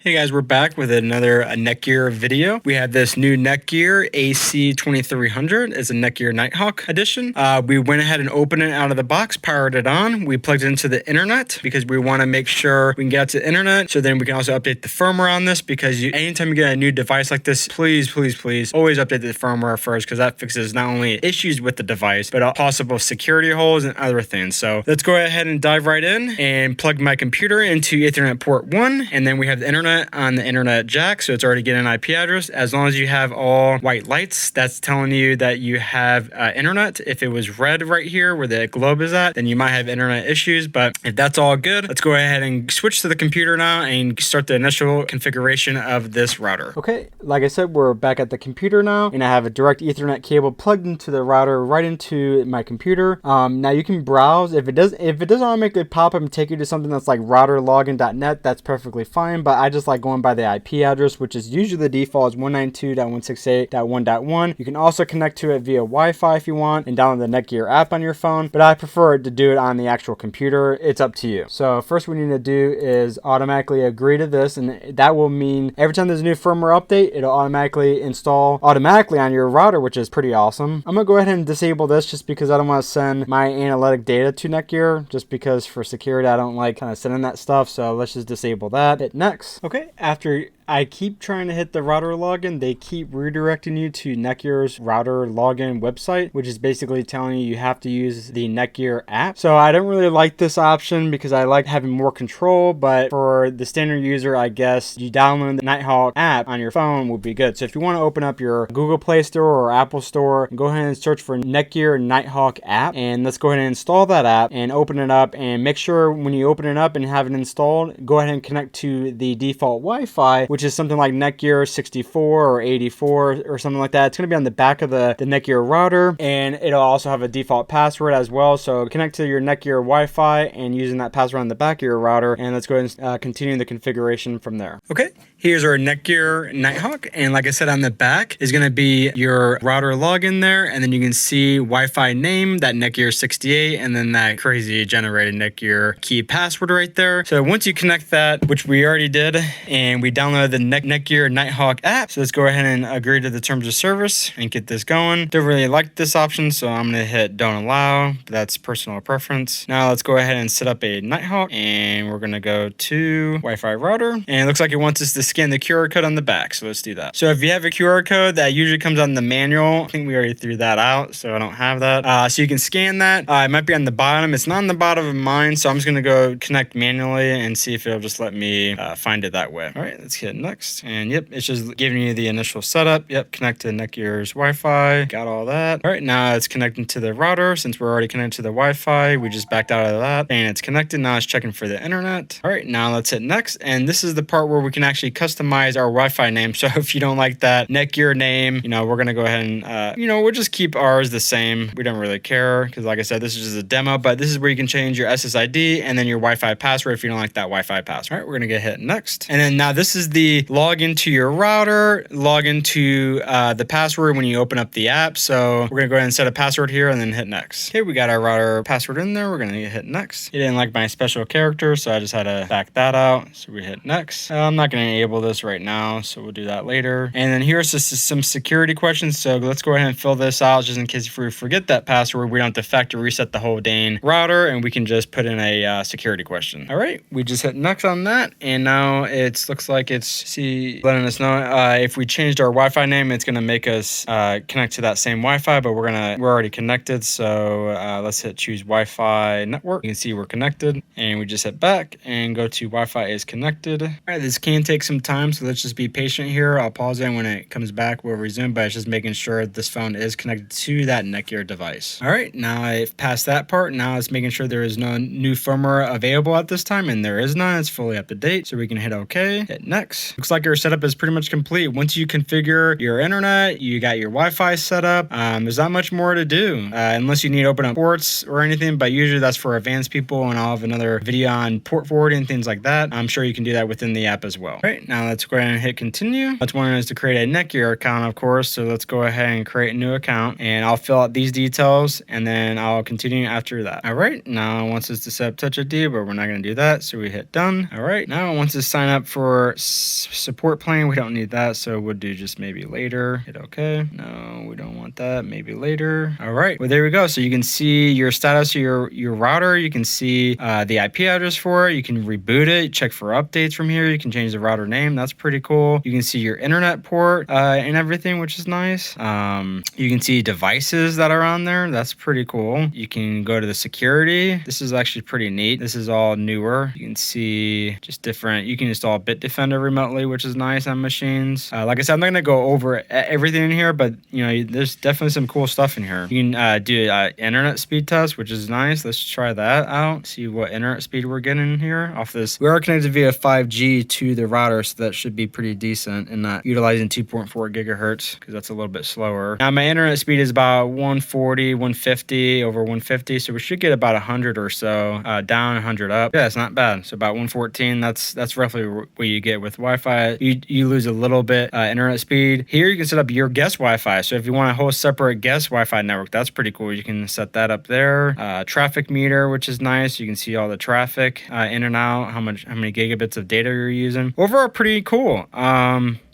Hey guys, we're back with another Netgear video. We have this new Netgear AC2300. It's a Netgear Nighthawk edition. We went ahead and opened it out of the box, powered it on. We plugged it into the internet because we want to make sure we can get out to the internet. So then we can also update the firmware on this because anytime you get a new device like this, please always update the firmware first because that fixes not only issues with the device, but possible security holes and other things. So let's go ahead and dive right in and plug my computer into Ethernet port 1, and then we have the internet on the internet jack, so it's already getting an IP address. As long as you have all white lights, that's telling you that you have internet. If it was red right here where the globe is at, then you might have internet issues, but if that's all good, let's go ahead and switch to the computer now and start the initial configuration of this router. Okay, like I said, we're back at the computer now, and I have a direct Ethernet cable plugged into the router right into my computer. Now you can browse. If it doesn't automatically pop up and take you to something that's like routerlogin.net, that's perfectly fine, but I just like going by the IP address, which is usually the default is 192.168.1.1. You can also connect to it via Wi-Fi if you want and download the Netgear app on your phone, but I prefer to do it on the actual computer. It's up to you. So first we need to do is automatically agree to this, and that will mean every time there's a new firmware update, it'll automatically install automatically on your router, which is pretty awesome. I'm gonna go ahead and disable this just because I don't want to send my analytic data to Netgear, just because for security I don't like kind of sending that stuff. So let's just disable that. Hit next. Okay, after I keep trying to hit the router login, they keep redirecting you to Netgear's router login website, which is basically telling you have to use the Netgear app. So I don't really like this option because I like having more control, but for the standard user, I guess you download the Nighthawk app on your phone would be good. So if you want to open up your Google Play Store or Apple Store, go ahead and search for Netgear Nighthawk app, and let's go ahead and install that app and open it up. And make sure when you open it up and have it installed, go ahead and connect to the default Wi-Fi, which is something like Netgear 64 or 84 or something like that. It's going to be on the back of the Netgear router, and it'll also have a default password as well. So connect to your Netgear Wi-Fi and using that password on the back of your router, and let's go ahead and continue the configuration from there. Okay, here's our Netgear Nighthawk, and like I said, on the back is going to be your router login there, and then you can see Wi-Fi name, that Netgear 68, and then that crazy generated Netgear key password right there. So once you connect that, which we already did, and we downloaded the Netgear Nighthawk app, so let's go ahead and agree to the terms of service and get this going. Don't really like this option, so I'm going to hit don't allow, but that's personal preference. Now let's go ahead and set up a Nighthawk, and we're going to go to Wi-Fi router, and it looks like it wants us to scan the QR code on the back, so let's do that. So if you have a QR code, that usually comes on the manual. I think we already threw that out, so I don't have that. So you can scan that. It might be on the bottom. It's not on the bottom of mine, so I'm just going to go connect manually and see if it'll just let me find it that way. All right, let's hit next. And yep, it's just giving you the initial setup. Yep, connect to Netgear's Wi-Fi. Got all that. All right, now it's connecting to the router. Since we're already connected to the Wi-Fi, we just backed out of that, and it's connected. Now it's checking for the internet. All right, now let's hit next. And this is the part where we can actually customize our Wi-Fi name. So if you don't like that Netgear name, we're going to go ahead and, we'll just keep ours the same. We don't really care because, like I said, this is just a demo, but this is where you can change your SSID and then your Wi-Fi password if you don't like that Wi-Fi password. All right, we're going to get hit next. And then now this is the login to your router, login to the password when you open up the app. So we're going to go ahead and set a password here and then hit next. Okay, we got our router password in there. We're going to hit next. It didn't like my special character, so I just had to back that out. So we hit next. I'm not going to enable this right now, so we'll do that later. And then here's just some security questions. So let's go ahead and fill this out just in case if we forget that password, we don't have to factory reset the whole dang router, and we can just put in a security question. All right, we just hit next on that, and now it looks like it's letting us know if we changed our Wi-Fi name, it's going to make us connect to that same Wi-Fi, but we're already connected. So let's hit choose Wi-Fi network. You can see we're connected, and we just hit back and go to Wi-Fi is connected. All right, this can take some time, so let's just be patient here. I'll pause it, and when it comes back, we'll resume, but it's just making sure this phone is connected to that Netgear device. All right, now I've passed that part. Now it's making sure there is no new firmware available at this time, and there is none. It's fully up to date, so we can hit OK, hit next. Looks like your setup is pretty much complete. Once you configure your internet, you got your Wi-Fi set up, there's not much more to do unless you need to open up ports or anything, but usually that's for advanced people, and I'll have another video on port forwarding and things like that. I'm sure you can do that within the app as well. All right, now let's go ahead and hit continue. Let's want us to create a Netgear account, of course, so let's go ahead and create a new account, and I'll fill out these details, and then I'll continue after that. All right, now it wants us to set up Touch ID, but we're not going to do that, so we hit done. All right, now it wants us to sign up for support plan. We don't need that, so we'll do just maybe later. Hit OK. No, we don't want that. Maybe later. All right. Well, there we go. So you can see your status of your router. You can see the IP address for it. You can reboot it. Check for updates from here. You can change the router name. That's pretty cool. You can see your internet port and everything, which is nice. You can see devices that are on there. That's pretty cool. You can go to the security. This is actually pretty neat. This is all newer. You can see just different. You can install Bitdefender remotely, which is nice on machines. Like I said, I'm not going to go over everything in here, but there's definitely some cool stuff in here. You can do internet speed test, which is nice. Let's try that out. See what internet speed we're getting here off this. We are connected via 5G to the router, so that should be pretty decent and not utilizing 2.4 gigahertz because that's a little bit slower. Now my internet speed is about 140, 150 over 150, so we should get about 100 or so down, 100 up. Yeah, it's not bad. So about 114. That's roughly what you get with Wi-Fi. You lose a little bit internet speed. Here you can set up your guest Wi-Fi. So if you want a whole separate guest Wi-Fi network, that's pretty cool. You can set that up there. Traffic meter, which is nice. You can see all the traffic in and out, how many gigabits of data you're using. Overall, pretty cool.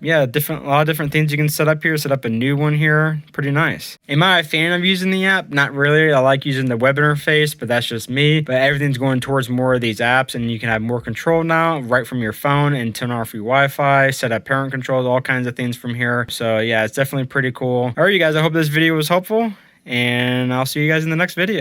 Yeah, a lot of different things you can set up here. Set up a new one here. Pretty nice. Am I a fan of using the app? Not really. I like using the web interface, but that's just me. But everything's going towards more of these apps, and you can have more control now right from your phone and turn off your Wi-Fi, set up parent controls, all kinds of things from here. So yeah, it's definitely pretty cool. All right, you guys, I hope this video was helpful, and I'll see you guys in the next video.